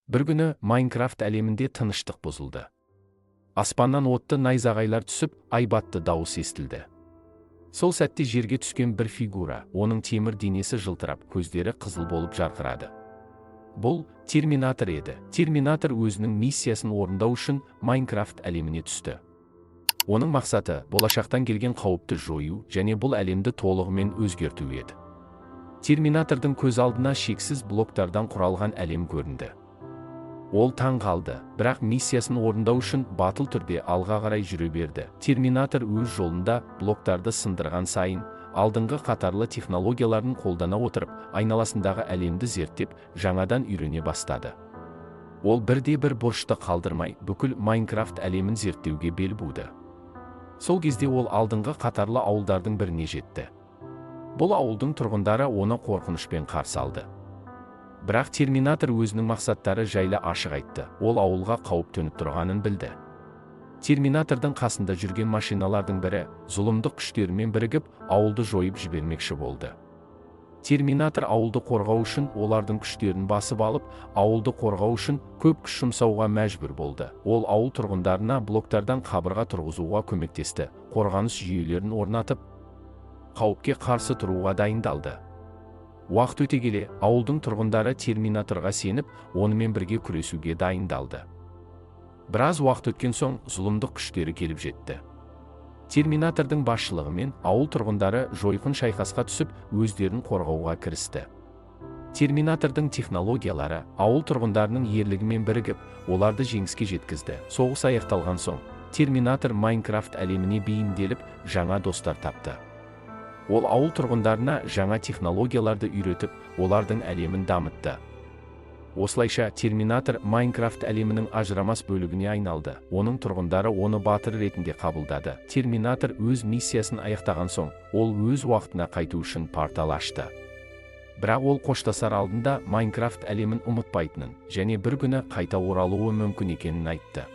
Бір күні Майнкрафт әлемінде тыныштық бұзылды. Аспаннан отты найзағайлар түсіп, айбатты дауыс естілді. Сол сәтте жерге түскен бір фигура, оның темір денесі жылтырап, көздері қызыл болып жарқырады. Бұл Терминатор еді. Терминатор өзінің миссиясын орындау үшін Майнкрафт әлеміне түсті. Оның мақсаты болашақтан келген қауіпті жою және бұл әлемді толығымен өзгерту еді. Терминатордың көз алдына шексіз блоктардан құралған әлем көрінді. Ол таң қалды, бірақ миссиясын орындау үшін батыл түрде алға қарай жүре берді. Терминатор өз жолында блоктарды сындырған сайын, алдыңғы қатарлы технологияларын қолдана отырып, айналасындағы әлемді зерттеп, жаңадан үйрене бастады. Ол бірде-бір бұрышты қалдырмай, бүкіл Майнкрафт әлемін зерттеуге бел буды. Сол кезде ол алдыңғы қатарлы ауылдардың біріне жетті. Бұл ауылдың тұрғындары оны қорқынышпен қарсы алды. Бірақ Терминатор өзінің мақсаттары жайлы ашық айтты. Ол ауылға қауіп төніп тұрғанын білді. Терминатордың қасында жүрген машиналардың бірі, зұлымдық күштерімен бірігіп, ауылды жойып жібермекші болды. Терминатор ауылды қорғау үшін олардың күштерін басып алып, ауылды қорғау үшін көп күш жұмсауға мәжбүр болды. Ол ауыл тұрғындарына блоктардан қабырға тұрғызуға көмектесті, қорғаныс жүйелерін орнатып, қауіпке қарсы тұруға дайындалды. Уақыт өте келе, ауылдың тұрғындары Терминаторға сеніп, онымен бірге күресуге дайындалды. Біраз уақыт өткен соң, зұлымдық күштері келіп жетті. Терминатордың басшылығымен ауыл тұрғындары жойқын шайқасқа түсіп, өздерін қорғауға кірісті. Терминатордың технологиялары ауыл тұрғындарының ерлігімен бірігіп, оларды жеңіске жеткізді. Соғыс аяқталған соң, Терминатор Майнкрафт әлеміне бейімделіп, жаңа достар тапты. Ол ауыл тұрғындарына жаңа технологияларды үйретіп, олардың әлемін дамытты. Осылайша Терминатор Майнкрафт әлемінің ажырамас бөлігіне айналды. Оның тұрғындары оны батыр ретінде қабылдады. Терминатор өз миссиясын аяқтаған соң, ол өз уақытына қайту үшін портал ашты. Бірақ ол қоштасар алдында Майнкрафт әлемін ұмытпайтынын және бір күні қайта оралуы мүмкін екенін айтты.